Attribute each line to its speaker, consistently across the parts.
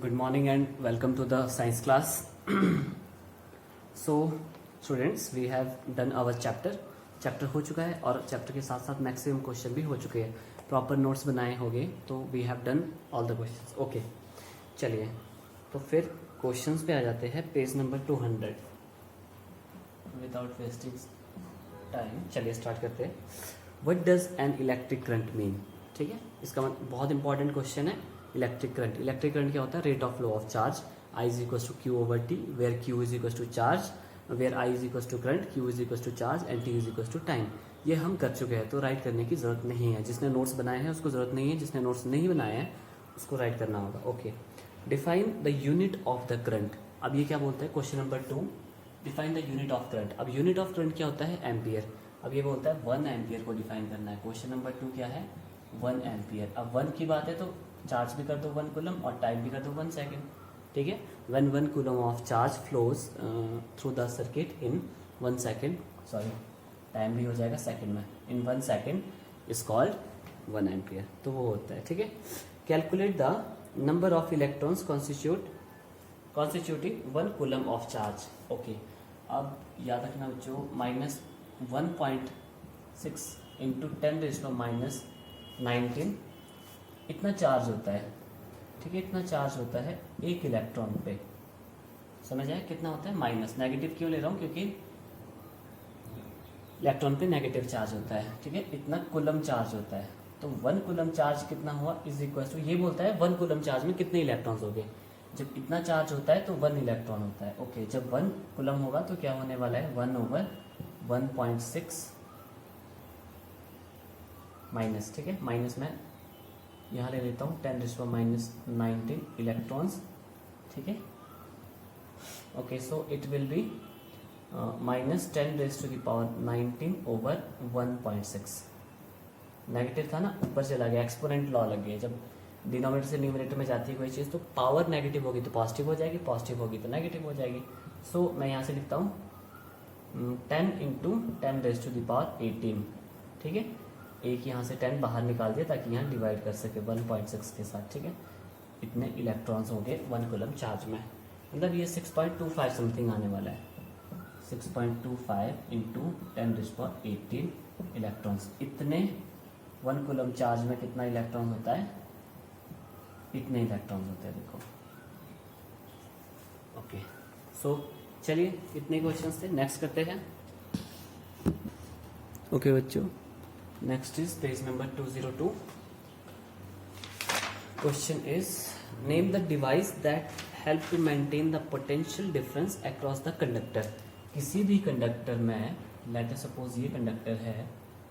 Speaker 1: Good morning and welcome to the science class. So students, we have done our chapter हो चुका है और chapter के साथ साथ मैक्सिमम क्वेश्चन भी हो चुके हैं. प्रॉपर नोट्स बनाए होंगे तो we have done all the questions. Okay, चलिए तो फिर क्वेश्चंस पे आ जाते हैं. Page number 200 without wasting time चलिए स्टार्ट करते हैं. What does an electric current mean. ठीक है, इसका बहुत इंपॉर्टेंट क्वेश्चन है. इलेक्ट्रिक करंट क्या होता है? Rate of flow of charge. I is equals to Q over T, where Q is equals to charge, where I is equals to current, Q is equals to charge and T is equals to time. ये हम कर चुके हैं तो right करने की जरूरत नहीं है. जिसने नोट्स बनाए हैं उसको जरूरत नहीं है, जिसने नोट्स नहीं बनाए हैं उसको राइट करना होगा. Okay, define the unit of the current. अब ये क्या बोलता है? Question number 2, define the unit of current. अब यूनिट ऑफ करंट क्या होता है? एम्पियर. अब ये बोलता है 1 एम्पियर को डिफाइन करना है. क्वेश्चन नंबर 2 क्या है? 1 एम्पियर. अब 1 की बात है तो चार्ज भी कर दो 1 कूलम और टाइम भी कर दो 1 सेकेंड. ठीक है, when 1 coulomb of charge flows through the circuit in 1 second, sorry time भी हो जाएगा सेकंड में, in 1 second is called 1 ampere. तो वो होता है. ठीक है, calculate the number of electrons constituting 1 coulomb of charge. Okay, अब याद रखना बच्चों, -1.6 इंटू 10⁻⁻19 इतना चार्ज होता है. ठीक है, इतना चार्ज होता है एक इलेक्ट्रॉन पे. समझ आए कितना होता है? माइनस. नेगेटिव क्यों ले रहा हूँ? क्योंकि इलेक्ट्रॉन पे नेगेटिव चार्ज होता है. ठीक है, इतना कूलम चार्ज होता है. तो 1 कूलम चार्ज कितना हुआ इज इक्वल टू, ये बोलता है 1 कूलम चार्ज में कितने इलेक्ट्रॉन्स हो गए. जब इतना चार्ज होता है तो 1 इलेक्ट्रॉन होता है. ओके, जब 1 कूलम होगा तो क्या होने वाला है? 1/1.6 माइनस. ठीक है, माइनस में यहाँ ले लेता हूँ 10⁻⁻19 इलेक्ट्रॉन्स. ठीक है, okay, so it will be -10⁻⁹ over 1.6. Negative था ना, ऊपर चला गया, एक्सपोनेंट लॉ लग गया. जब डिनोमिनेटर से न्यूमरेटर में जाती है कोई चीज़ तो पावर नेगेटिव होगी तो पॉजिटिव हो जाएगी, पॉजिटिव होगी तो नेगेटिव हो जाएगी. सो मैं यहाँ से लिखता हूँ 10 × 10⁻18. ठीक है, एक यहाँ से 10 बाहर निकाल दिया ताकि यहाँ डिवाइड कर सके 1.6 के साथ. ठीक है, इतने इलेक्ट्रॉन्स होंगे 1 कूलम चार्ज में. मतलब ये 6.25 समथिंग आने वाला है. 6.25 × 10⁻18 इलेक्ट्रॉन्स. इतने 1 कूलम चार्ज में कितना इलेक्ट्रॉन होता है? इतने इलेक्ट्रॉन्स होते हैं. देखो, ओके, सो चलिए इतने क्वेश्चंस थे. नेक्स्ट करते हैं. ओके बच्चों, next is page number 202. Question is, name the device that help to maintain the potential difference across the conductor. किसी भी कंडक्टर में, लेट अस सपोज ये कंडक्टर है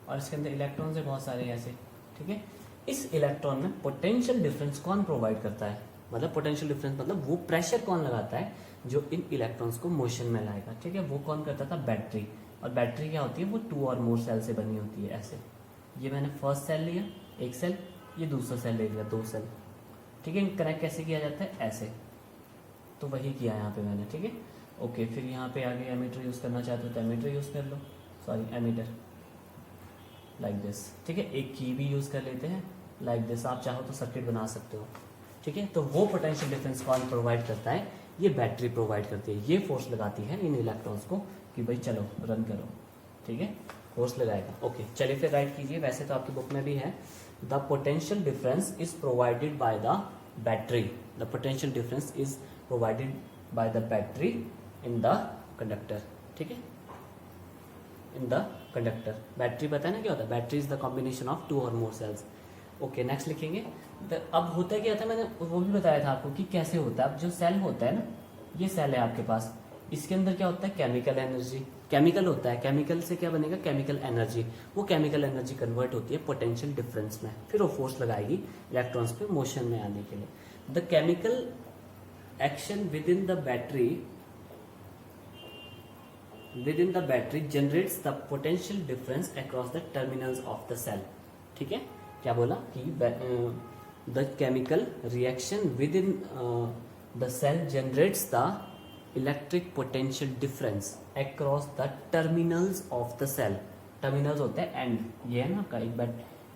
Speaker 1: और इसके अंदर इलेक्ट्रॉन्स है बहुत सारे ऐसे. ठीक है, इस इलेक्ट्रॉन में पोटेंशियल डिफरेंस कौन प्रोवाइड करता है? मतलब पोटेंशियल डिफरेंस मतलब वो प्रेशर कौन लगाता है जो इन इलेक्ट्रॉन्स को मोशन में लाएगा. ठीक है, वो कौन करता था? बैटरी. और बैटरी क्या होती है? वो 2 और मोर सेल से बनी होती है. ऐसे, ये मैंने फर्स्ट सेल लिया, एक सेल, ये दूसरा सेल ले लिया, 2 सेल. ठीक है, कनेक्ट कैसे किया जाता है? ऐसे. तो वही किया यहाँ पे मैंने. ठीक है, ओके, फिर यहाँ पे आगे एमीटर यूज करना चाहते हो तो एमीटर यूज कर लो. Sorry, ammeter like this. ठीक है, एक की भी यूज कर लेते हैं लाइक दिस. आप चाहो तो सर्किट बना सकते हो. ठीक है, तो वो पोटेंशियल डिफरेंस कौन प्रोवाइड करता है? ये बैटरी प्रोवाइड करती है. ये फोर्स लगाती है इन इलेक्ट्रॉन्स को कि भाई चलो रन करो. ठीक है, फोर्स लगाएगा. ओके, चलिए फिर राइट कीजिए. वैसे तो आपकी बुक में भी है, the potential difference is provided by the battery. The potential difference is provided by the battery in the conductor. ठीक है, इन द कंडक्टर. बैटरी पता है ना क्या होता है? Battery is the combination of 2 और मोर सेल्स. ओके, नेक्स्ट लिखेंगे. अब होता क्या था, मैंने वो भी बताया था आपको कि कैसे होता है. अब जो सेल होता है ना, ये सेल है आपके पास, इसके अंदर क्या होता है? Chemical energy. केमिकल होता है, केमिकल से क्या बनेगा? Chemical energy. वो केमिकल एनर्जी कन्वर्ट होती है पोटेंशियल डिफरेंस में. फिर वो फोर्स लगाएगी इलेक्ट्रॉन्स पे मोशन में आने के लिए. The chemical action within the battery generates the potential difference across the terminals of the cell. ठीक है, क्या बोला कि the chemical reaction within the cell generates the electric potential difference across the terminals of the cell. Terminals होते हैं and, ये है ना आपका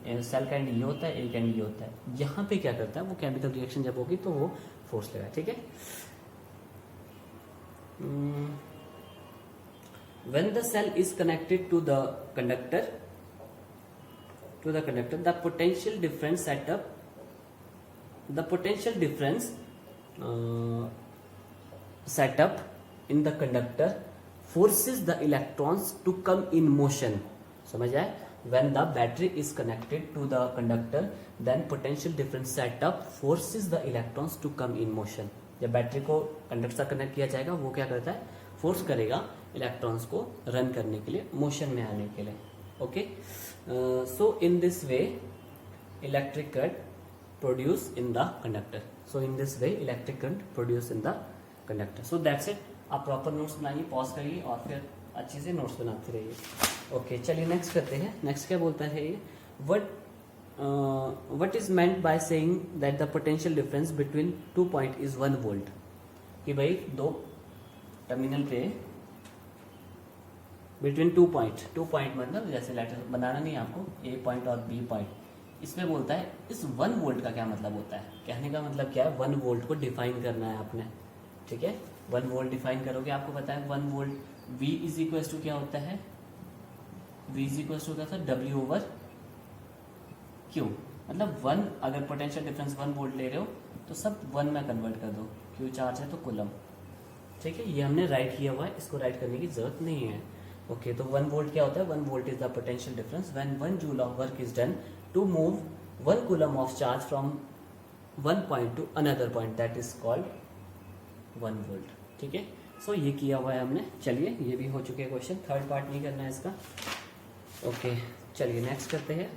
Speaker 1: सेल का एंड ये होता है, ए का एंड ये होता है। यहाँ पे क्या करता है, वो केमिकल रिएक्शन जब होगी तो वो फोर्स लेगा, ठीक है। When the cell is connected to the conductor, the potential difference set up in the conductor forces the electrons to come in motion. समझ आए? When the battery is connected to the conductor, then potential difference set up forces the electrons to come in motion. जब battery को conductor से connect किया जाएगा, वो क्या करता है, फोर्स करेगा इलेक्ट्रॉन्स को रन करने के लिए, मोशन में आने के लिए। Okay, so in this way electric current produce in the conductor. So in this way electric current produce in the conductor. So that's it. आप प्रॉपर नोट्स बनाइए, पॉज करिए और फिर अच्छे से नोट्स बनाते रहिए। ओके, चलिए नेक्स्ट करते हैं। नेक्स्ट क्या बोलता है ये, what is meant by saying that the potential difference between 2 point is 1 volt? कि भाई दो टर्मिनल पे बिटवीन 2 पॉइंट मतलब जैसे लेटर बनाना नहीं आपको, ए पॉइंट और बी पॉइंट, इसमें बोलता है इस 1 वोल्ट का क्या मतलब होता है। कहने का मतलब क्या है, 1 वोल्ट को डिफाइन करना है आपने, ठीक है। 1 वोल्ट डिफाइन करोगे, आपको पता है 1 volt V is equal to क्या होता है, V इज इक्वल टू क्या था, W ओवर Q। मतलब 1 अगर पोटेंशियल डिफरेंस 1 वोल्ट ले रहे हो तो सब 1 में कन्वर्ट कर दो, Q चार्ज है तो कूलम, ठीक है। ये हमने राइट किया हुआ है, इसको राइट करने की जरूरत नहीं है। ओके, तो 1 वोल्ट क्या होता है, 1 volt is the potential difference when 1 joule of work is done to move 1 coulomb of charge from 1 point to another point, that is called 1 volt, ठीक है। सो ये किया हुआ है हमने। चलिए, ये भी हो चुके हैं क्वेश्चन, थर्ड पार्ट नहीं करना है इसका। ओके, चलिए नेक्स्ट करते हैं।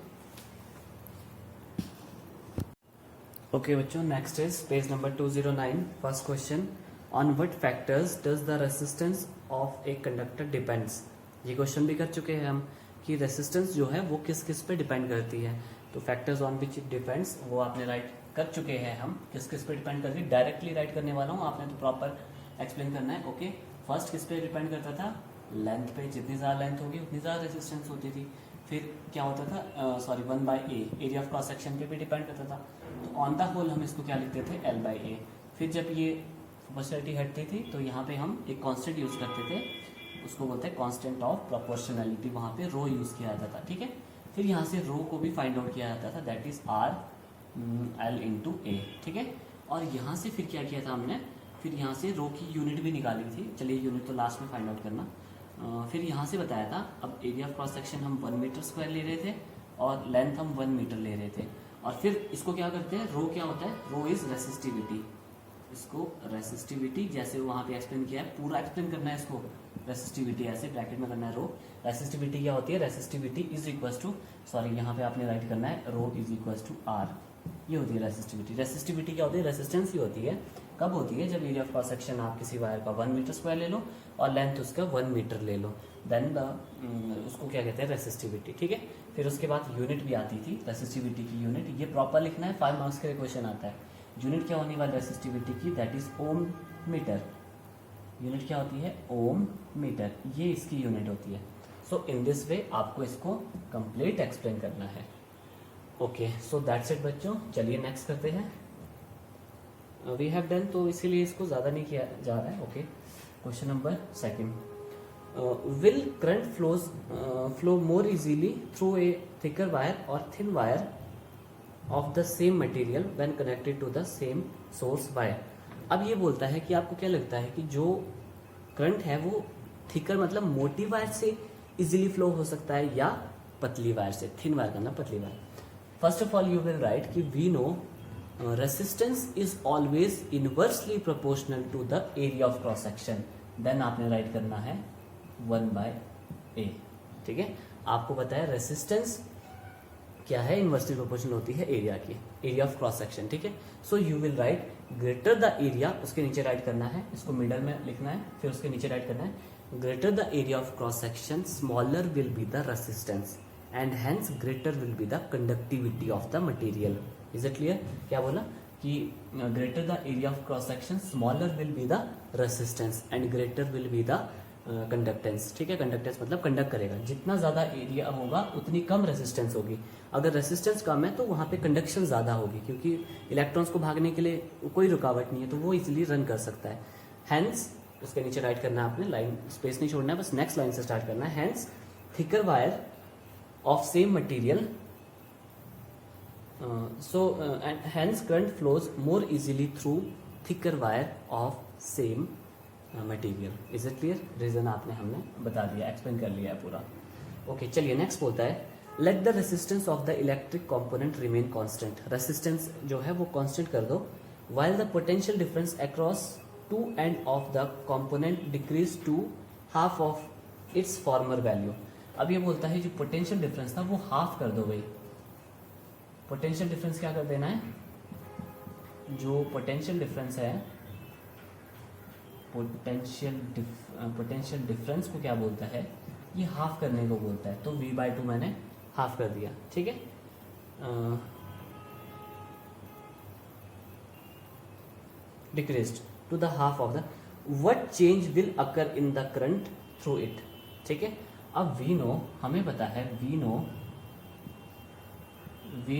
Speaker 1: ओके बच्चों, next is page number 209, first question, on what factors does the resistance of a conductor depends. ये क्वेश्चन भी कर चुके हैं हम कि रेसिस्टेंस जो है वो किस किस पे डिपेंड करती है। तो factors on which it depends वो आपने राइट कर चुके हैं हम, किस किस पे डिपेंड करती है। डायरेक्टली राइट करने वाला हूँ, आपने तो प्रॉपर एक्सप्लेन करना है। ओके, फर्स्ट किस पे डिपेंड करता था, लेंथ पे, जितनी ज़्यादा लेंथ होगी उतनी ज़्यादा रेसिस्टेंस होती थी। फिर क्या होता था, sorry 1/a area of cross section पे भी डिपेंड करता था। तो ऑन द होल हम इसको क्या लिखते थे, L/a। फिर जब ये प्रोपोर्शनलिटी हटती थी तो यहाँ पे हम एक कांस्टेंट यूज करते थे, उसको बोलते हैं कांस्टेंट ऑफ प्रोपोर्शनलिटी, वहाँ पे रो यूज किया जाता था, ठीक है। फिर यहाँ से रो को भी फाइंड आउट किया जाता था, दैट इज R/L/a, ठीक है। और यहाँ से फिर क्या किया था हमने, फिर यहाँ से रो की यूनिट भी निकाली थी। चलिए, यूनिट तो लास्ट में फाइंड आउट करना। फिर यहाँ से बताया था, अब एरिया ऑफ क्रॉस सेक्शन हम 1 मीटर स्क्वायर ले रहे थे और लेंथ हम 1 मीटर ले रहे थे। और फिर इसको क्या करते हैं, रो क्या होता है, रो इज रेसिस्टिविटी। इसको रेसिस्टिविटी जैसे वहाँ पे एक्सप्लेन किया है, पूरा एक्सप्लेन करना है इसको। रेसिस्टिविटी ऐसे ब्रैकेट में करना है, रो रेसिस्टिविटी क्या होती है, resistivity is equal to, sorry यहाँ पे आपने राइट करना है, rho is equal to R, ये होती है रेसिस्टिविटी। रेसिस्टिविटी क्या होती है, रेसिस्टेंस ही होती है। कब होती है, जब एरिया ऑफ क्रॉस सेक्शन आप किसी वायर का 1 मीटर स्क्वायर ले लो और लेंथ उसका 1 मीटर ले लो, देन उसको क्या कहते हैं, रेसिस्टिविटी, ठीक है। फिर उसके बाद यूनिट भी आती थी, रेसिस्टिविटी की यूनिट, ये प्रॉपर लिखना है, 5 मार्क्स के क्वेश्चन आता है। यूनिट क्या होने वाली रेसिस्टिविटी की, that is ohm metre. Unit क्या होती है, ओम मीटर, ये इसकी यूनिट होती है। सो इन दिस वे आपको इसको कंप्लीट एक्सप्लेन करना है। ओके, सो दैट्स इट बच्चों। चलिए नेक्स्ट करते हैं। वी हैव डन, तो इसीलिए इसको ज़्यादा नहीं किया जा रहा है। Okay, question number 2, will current flow more easily through a thicker wire और thin wire of the same material when connected to the same source wire. अब ये बोलता है कि आपको क्या लगता है कि जो करंट है वो थिकर मतलब मोटी वायर से इजीली फ्लो हो सकता है या पतली वायर से, थिन वायर करना पतली वायर। First of all you will write कि we know resistance is always inversely proportional to the area of cross section. Then आपने राइट करना है 1/a, ठीक है। आपको पता है रेसिस्टेंस क्या है, इनवर्सली प्रोपोर्शनल होती है एरिया की, एरिया ऑफ क्रॉस सेक्शन, ठीक है। So you will right greater the area, उसके नीचे राइट करना है, इसको मिडल में लिखना है, फिर उसके नीचे राइट करना है greater the area of cross section smaller will be the resistance and hence greater will be the conductivity of the material. Is it clear? क्या बोला कि greater the area of cross section smaller will be the resistance and greater will be the conductance, ठीक है। Conductance मतलब conduct करेगा, जितना ज़्यादा area होगा उतनी कम रेसिस्टेंस होगी। अगर रेसिस्टेंस कम है तो वहाँ पे कंडक्शन ज़्यादा होगी, क्योंकि इलेक्ट्रॉन्स को भागने के लिए कोई रुकावट नहीं है, तो वो इजीली रन कर सकता है। हैंस, उसके नीचे राइट करना है आपने, लाइन स्पेस नहीं छोड़ना है, बस नेक्स्ट लाइन से स्टार्ट करना है। Hence thicker wire of same material and hence current flows more easily through thicker wire of same material. Is it clear? Reason आपने हमने बता दिया, एक्सप्लेन कर लिया है पूरा। ओके, चलिए नेक्स्ट बोलता है let the resistance of the electric component remain constant. Resistance जो है वो कांस्टेंट कर दो, while the potential difference across two end of the component decrease to half of its former value. अब ये बोलता है जो पोटेंशियल डिफरेंस था वो हाफ कर दो भाई। पोटेंशियल डिफरेंस क्या कर देना है, जो पोटेंशियल डिफरेंस है, पोटेंशियल डिफरेंस को क्या बोलता है, ये हाफ करने को बोलता है। तो v/2 मैंने हाफ कर दिया, ठीक है। Decreased to the half of the what change will occur in the current through it, ठीक है। अब वी नो, हमें पता है, वी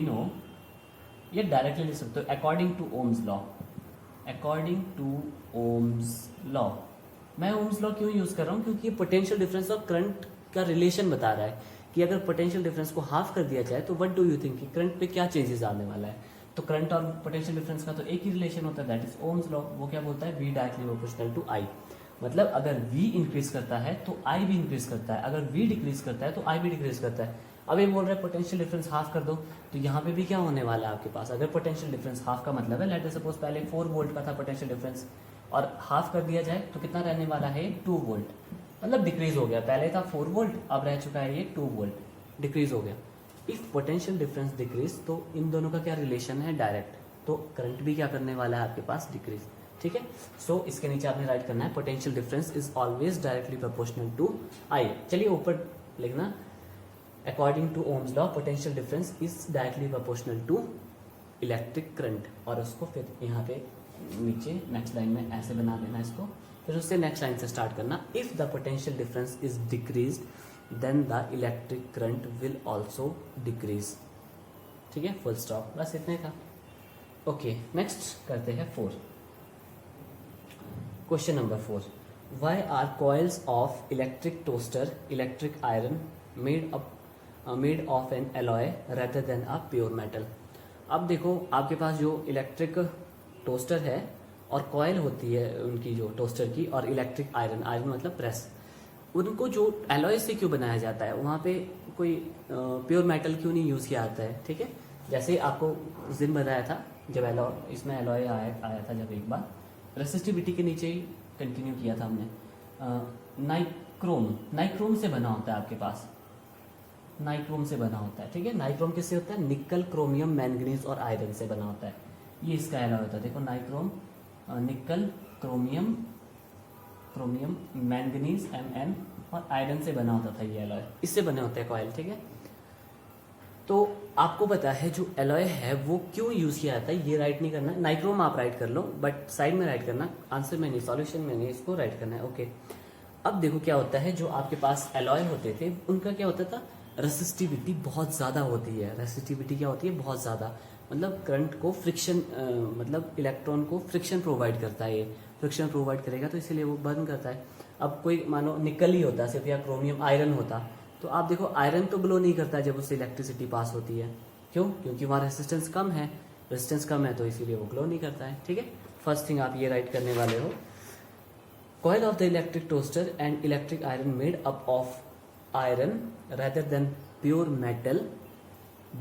Speaker 1: नो ये डायरेक्टली लिख सकते हो according to Ohm's law. According to Ohm's law, मैं ओम्स लॉ क्यों यूज कर रहा हूँ, क्योंकि ये पोटेंशियल डिफरेंस और करंट का रिलेशन बता रहा है कि अगर पोटेंशियल डिफरेंस को हाफ कर दिया जाए तो व्हाट डू यू थिंक कि करंट पे क्या चेंजेस आने वाला है। तो करंट और पोटेंशियल डिफरेंस का तो एक ही रिलेशन होता है, दैट इज ओम्स लॉ। वो क्या बोलता है, V directly proportional to I। मतलब अगर V इंक्रीज करता है तो I भी इंक्रीज करता है, अगर V डिक्रीज करता है तो I भी डिक्रीज करता है। अब ये बोल रहा है पोटेंशियल डिफरेंस हाफ कर दो, तो यहाँ पे भी क्या होने वाला है आपके पास, अगर पोटेंशियल डिफरेंस हाफ का मतलब है, लेट सपोज पहले 4 वोल्ट का था पोटेंशियल डिफरेंस और हाफ कर दिया जाए तो कितना रहने वाला है, 2 वोल्ट, मतलब डिक्रीज हो गया। पहले था 4 वोल्ट, अब रह चुका है ये 2 वोल्ट, डिक्रीज हो गया। इफ पोटेंशियल डिफरेंस डिक्रीज, तो इन दोनों का क्या रिलेशन है, डायरेक्ट, तो करंट भी क्या करने वाला है आपके पास, डिक्रीज, ठीक है। सो इसके नीचे आपने राइट करना है potential difference is always directly proportional to I। चलिए ऊपर लिखना, according to Ohm's law potential difference is directly proportional to electric current, और उसको फिर यहाँ पे नीचे नेक्स्ट लाइन में ऐसे बना देना इसको, फिर उससे नेक्स्ट लाइन से स्टार्ट करना। If the potential difference is decreased then the electric current will also decrease, ठीक है, फुल स्टॉप, बस इतने का। ओके, नेक्स्ट करते हैं 4, question number 4। Why are coils of electric toaster electric iron made of an alloy rather than a pure metal. अब देखो आपके पास जो इलेक्ट्रिक टोस्टर है और कॉयल होती है उनकी जो टोस्टर की, और इलेक्ट्रिक आयरन, आयरन मतलब प्रेस, उनको जो एलॉय से क्यों बनाया जाता है, वहाँ पे कोई प्योर मेटल क्यों नहीं यूज़ किया जाता है, ठीक है। जैसे आपको उस दिन बताया था जब एलॉय, इसमें एलॉय आया था जब एक बार, रेसिस्टिविटी के नीचे ही कंटिन्यू किया था हमने। नाइक्रोम से बना होता है आपके पास, नाइक्रोम से बना होता है, ठीक है। नाइक्रोम किससे होता है, निकल, क्रोमियम, मैंगनीज और आयरन से बना होता है, ये इसका एलॉय होता है। देखो नाइक्रोम, निकल, क्रोमियम, मैंगनीज Mn और आयरन से बना होता था ये एलॉय, इससे बने होते हैं कॉइल, ठीक है। तो आपको पता है जो एलॉय है वो क्यों यूज किया जाता है, ये राइट नहीं करना, नाइक्रोम आप राइट कर लो बट साइड में राइट करना, आंसर में नहीं, सॉल्यूशन में नहीं, इसको राइट करना है। ओके, अब देखो क्या होता है, जो आपके पास एलॉय होते थे उनका क्या होता था, रेसिस्टिविटी बहुत ज़्यादा होती है। रेसिस्टिविटी क्या होती है, बहुत ज़्यादा, मतलब करंट को फ्रिक्शन, मतलब इलेक्ट्रॉन को फ्रिक्शन प्रोवाइड करता है, ये फ्रिक्शन प्रोवाइड करेगा तो इसीलिए वो बर्न करता है। अब कोई मानो निकल ही होता सिर्फ, या क्रोमियम, आयरन होता, तो आप देखो आयरन तो ग्लो नहीं करता जब उससे इलेक्ट्रिसिटी पास होती है, क्यों, क्योंकि वहाँ रेसिस्टेंस कम है, रेसिस्टेंस कम है तो इसीलिए वो ग्लो नहीं करता है, ठीक है। फर्स्ट थिंग आप ये राइट करने वाले हो, coil of the electric toaster and electric iron made up of iron rather than pure metal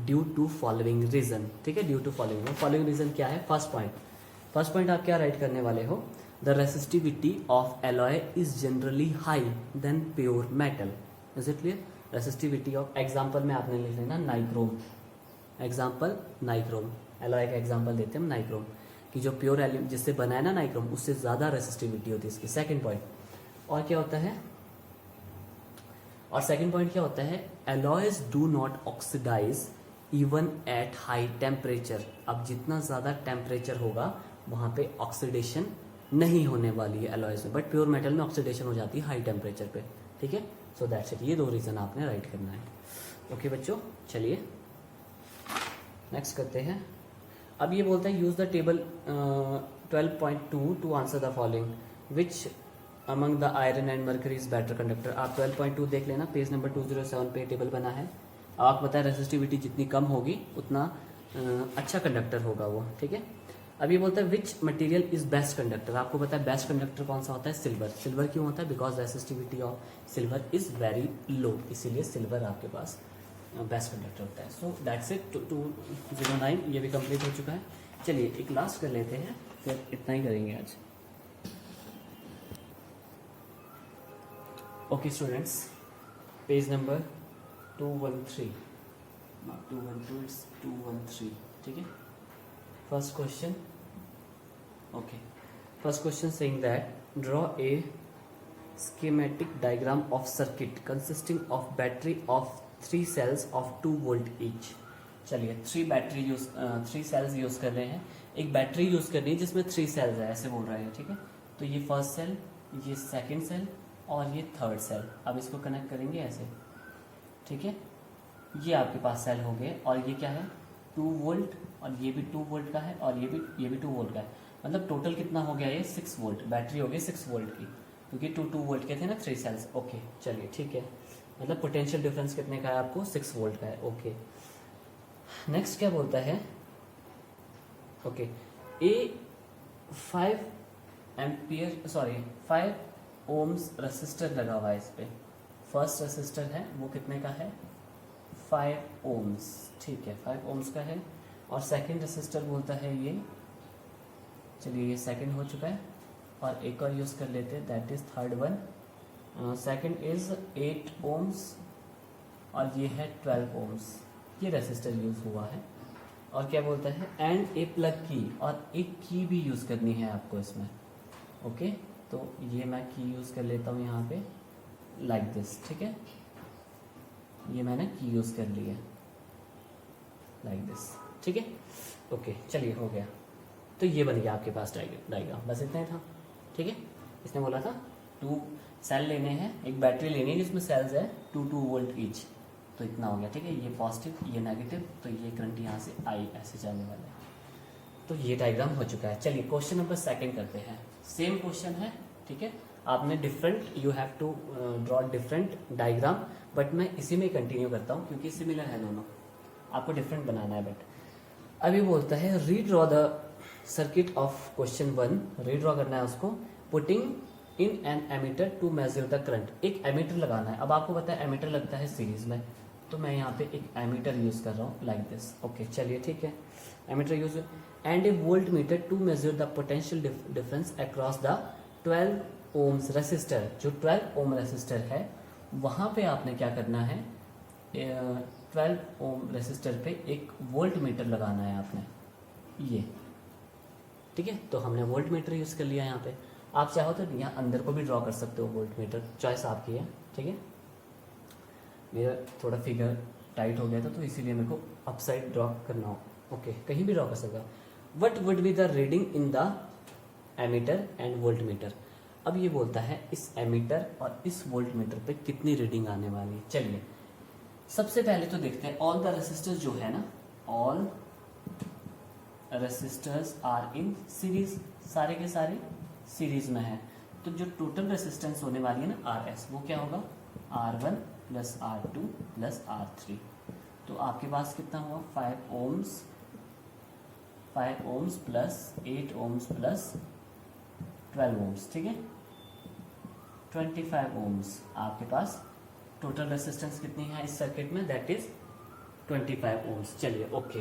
Speaker 1: due to following reason, ठीक है, ड्यू टू फॉलोइंग रीजन क्या है, फर्स्ट पॉइंट आप क्या राइट करने वाले हो, the resistivity of alloy is generally high then pure metal, is it clear. Resistivity of, example में आपने लिख लेना नाइक्रोम, एग्जाम्पल नाइक्रोम, एलॉय का एग्जाम्पल देते हैं हम नाइक्रोम कि जो प्योर एलिमेंट जिससे बना है ना नाइक्रोम, उससे ज्यादा रेसिस्टिविटी होती है इसकी। सेकेंड पॉइंट, और क्या होता है, और सेकंड पॉइंट क्या होता है, alloys do not oxidize even at high temperature. अब जितना ज़्यादा टेम्परेचर होगा वहाँ पे ऑक्सीडेशन नहीं होने वाली है एलॉयज में, बट प्योर मेटल में ऑक्सीडेशन हो जाती है हाई टेम्परेचर पे, ठीक है। सो दैट्स इट, ये 2 रीज़न आपने राइट करना है। ओके बच्चों, चलिए नेक्स्ट करते हैं। अब ये बोलता है use the table 12.2 to answer the following, which among the iron and mercury is better conductor. आप 12.2 देख लेना, पेज नंबर 207 पे टेबल बना है। आपको पता है रेसिस्टिविटी जितनी कम होगी उतना अच्छा कंडक्टर होगा वो, ठीक है। अब ये बोलता है which material is best conductor. आपको पता है बेस्ट कंडक्टर कौन सा होता है, सिल्वर। सिल्वर क्यों होता है, because resistivity of silver is very low, इसीलिए सिल्वर आपके पास बेस्ट कंडक्टर होता है। सो दैट्स इट, 209 ये भी कंप्लीट हो चुका है। चलिए एक लास्ट कर लेते हैं, फिर इतना ही करेंगे आज। Okay students, page number 213, 212 it's 213, ठीक है। First question, okay, first question saying that draw a schematic diagram of circuit consisting of battery of 3 cells of 2 volt each। चलिए 3 सेल्स यूज कर रहे हैं, एक बैटरी यूज करनी है जिसमें 3 सेल्स है, ऐसे बोल रहे हैं, ठीक है। तो ये फर्स्ट सेल, ये सेकंड सेल और ये थर्ड सेल। अब इसको कनेक्ट करेंगे ऐसे, ठीक है। ये आपके पास सेल हो गए और ये क्या है 2 वोल्ट, और ये भी 2 वोल्ट का है और ये भी 2 वोल्ट का है। मतलब टोटल कितना हो गया ये 6 वोल्ट, बैटरी हो गई 6 वोल्ट की, क्योंकि 2 वोल्ट के थे ना 3 सेल्स। ओके चलिए ठीक है, मतलब पोटेंशियल डिफरेंस कितने का है आपको 6 वोल्ट का है। ओके नेक्स्ट क्या बोलता है, ओके ए 5 ओम्स रेसिस्टर लगा हुआ है इस पे। फर्स्ट रेसिस्टर है वो कितने का है 5 ओम्स, ठीक है 5 ओम्स का है। और सेकंड रेसिस्टर बोलता है ये, चलिए ये सेकंड हो चुका है और एक और यूज कर लेते हैं, that is third one. Second is 8 ohms और ये है 12 ओम्स, ये रेसिस्टर यूज हुआ है। और क्या बोलता है एंड ए प्लग की, और एक की भी यूज करनी है आपको इसमें। ओके तो ये मैं की यूज कर लेता हूँ यहाँ पे लाइक दिस, ठीक है। ये मैंने की यूज कर ली है लाइक दिस, ठीक है। ओके चलिए हो गया, तो ये बन गया आपके पास डायग्राम, बस इतना ही था, ठीक है। इसने बोला था 2 सेल लेने हैं, एक बैटरी लेनी है जिसमें सेल्स है 2 वोल्ट ईच, तो इतना हो गया, ठीक है। ये पॉजिटिव ये नेगेटिव, तो ये करंट यहाँ से आई ऐसे जाने वाला है। तो ये डायग्राम हो चुका है। चलिए क्वेश्चन नंबर 2 करते हैं। सेम क्वेश्चन है, ठीक है। आपने different, you have to draw different diagram, but मैं इसी में कंटिन्यू करता हूँ क्योंकि सिमिलर है दोनों, आपको डिफरेंट बनाना है। बट अभी बोलता है redraw the circuit of question 1, redraw करना है उसको। Putting in an ammeter to measure the current, एक एमीटर लगाना है। अब आपको पता है एमीटर लगता है सीरीज में, तो मैं यहाँ पे एक एमीटर यूज कर रहा हूँ लाइक दिस। ओके चलिए ठीक है, ammeter use and a voltmeter to measure the potential difference across the 12 ohms resistor. जो 12 ओम रेसिस्टर है वहाँ पे आपने क्या करना है 12 ओम रेसिस्टर पे एक वोल्ट मीटर लगाना है आपने, ये ठीक है। तो हमने वोल्ट मीटर यूज़ कर लिया यहाँ पे। आप चाहो तो यहाँ अंदर को भी ड्रॉ कर सकते हो वोल्ट मीटर, चॉइस आपकी है, ठीक है। मेरा थोड़ा फिगर टाइट हो गया था तो इसीलिए मेरे को अपसाइड ड्रॉ करना हो। ओके कहीं भी ड्रॉ कर सकता। What would be the reading in the ammeter and voltmeter. अब ये बोलता है इस एमीटर और इस वोल्ट मीटर पे कितनी रीडिंग आने वाली है। चलिए सबसे पहले तो देखते हैं ऑल द रेसिस्टर्स जो है ना, all resistors are in series, सारे के सारे सीरीज में है। तो जो टोटल रेसिस्टेंस होने वाली है ना आर एस, वो क्या होगा R1 plus R2 plus R3। तो आपके पास कितना हुआ 5 ohms plus 8 ohms plus 12 ohms, ठीक है 25 ओम्स। आपके पास टोटल रेसिस्टेंस कितनी है इस सर्किट में, दैट इज 25 ओम्स। चलिए ओके,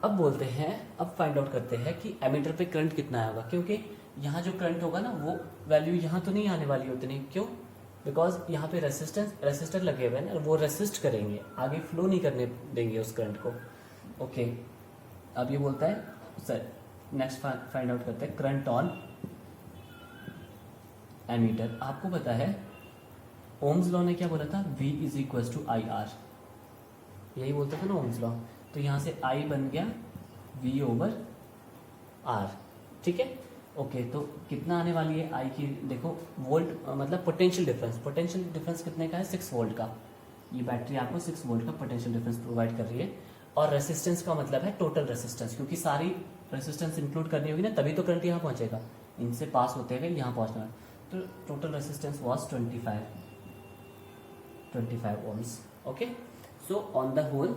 Speaker 1: अब बोलते हैं, अब फाइंड आउट करते हैं कि एमीटर पे करंट कितना आएगा, क्योंकि यहाँ जो करंट होगा ना वो वैल्यू यहाँ तो नहीं आने वाली उतनी, क्यों, बिकॉज यहाँ पे रेसिस्टर लगे हुए हैं और वो रेसिस्ट करेंगे, आगे फ्लो नहीं करने देंगे उस करंट को। ओके अब ये बोलता है सर नेक्स्ट फाइंड आउट करते हैं करंट ऑन एमीटर। आपको पता है ओम्स लॉ ने क्या बोला था, V is equal to IR, यही बोलता था ना ओम्स लॉ। तो यहाँ से I बन गया V ओवर R, ठीक है। ओके तो कितना आने वाली है आई की, देखो वोल्ट मतलब पोटेंशियल डिफरेंस कितने का है, 6 वोल्ट का। ये बैटरी आपको 6 वोल्ट का पोटेंशियल डिफरेंस प्रोवाइड कर रही है। और रेसिस्टेंस का मतलब है टोटल रेसिस्टेंस, क्योंकि सारी रेसिस्टेंस इंक्लूड करनी होगी ना, तभी तो करंट यहाँ पहुंचेगा, इनसे पास होते हुए यहाँ पहुंचना है। तो total resistance was 25 ohms. Okay, so on the whole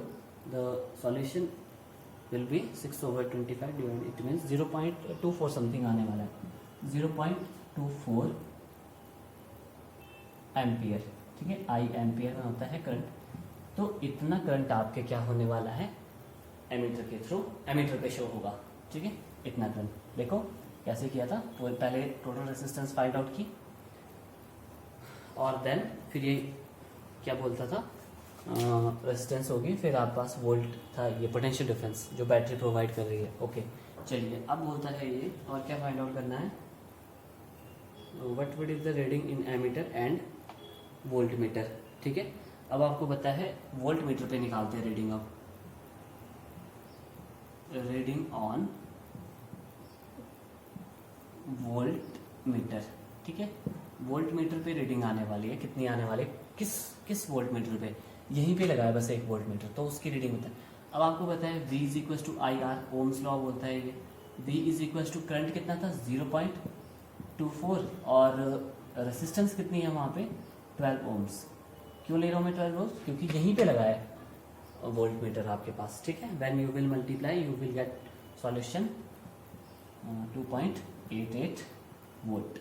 Speaker 1: the solution will be 6/25 divided, it means 0.24 something आने वाला है, 0.24 एम्पियर। ठीक है, आई एम्पियर में होता है करंट। तो इतना करंट आपके क्या होने वाला है, एमीटर के थ्रू, एमीटर पे शो होगा। ठीक है, इतना करंट। देखो कैसे किया था, तो पहले टोटल रेजिस्टेंस फाइंड आउट की, और देन फिर ये क्या बोलता था, रेजिस्टेंस होगी, फिर आपके पास वोल्ट था, ये पोटेंशियल डिफरेंस जो बैटरी प्रोवाइड कर रही है। ओके चलिए, अब बोलता है ये, और क्या फाइंड आउट करना है, what is the reading in ammeter and voltmeter. ठीक है, अब आपको पता है वोल्ट मीटर पे निकालते हैं रीडिंग। अब रीडिंग ऑन वोल्ट मीटर। ठीक है, वोल्ट मीटर पे रीडिंग आने वाली है, कितनी आने वाली है, किस वोल्ट मीटर पे, यहीं पे लगाया बस एक वोल्ट मीटर, तो उसकी रीडिंग होता है। अब आपको पता है V is equal to I R, Ohm's law बोलता है ये। V is equal to current कितना था 0.24, और रेसिस्टेंस कितनी है वहाँ पे 12 ohms। क्यों ले रहा हूँ मैं 12 ohms, क्योंकि यहीं पे लगाया है वोल्ट मीटर आपके पास। ठीक है, when you will multiply you will get solution 2.88 volt.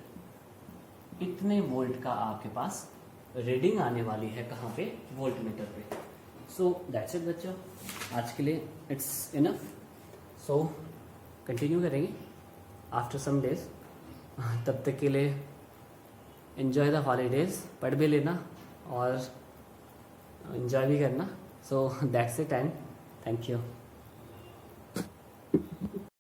Speaker 1: इतने वोल्ट का आपके पास रीडिंग आने वाली है, कहाँ पे, वोल्ट मीटर पे। सो दैट्स इट बच्चों, आज के लिए इट्स इनफ। सो कंटिन्यू करेंगे आफ्टर सम डेज, तब तक के लिए एंजॉय द हॉलीडेज, पढ़ भी लेना और एंजॉय भी करना। So that's it and thank you.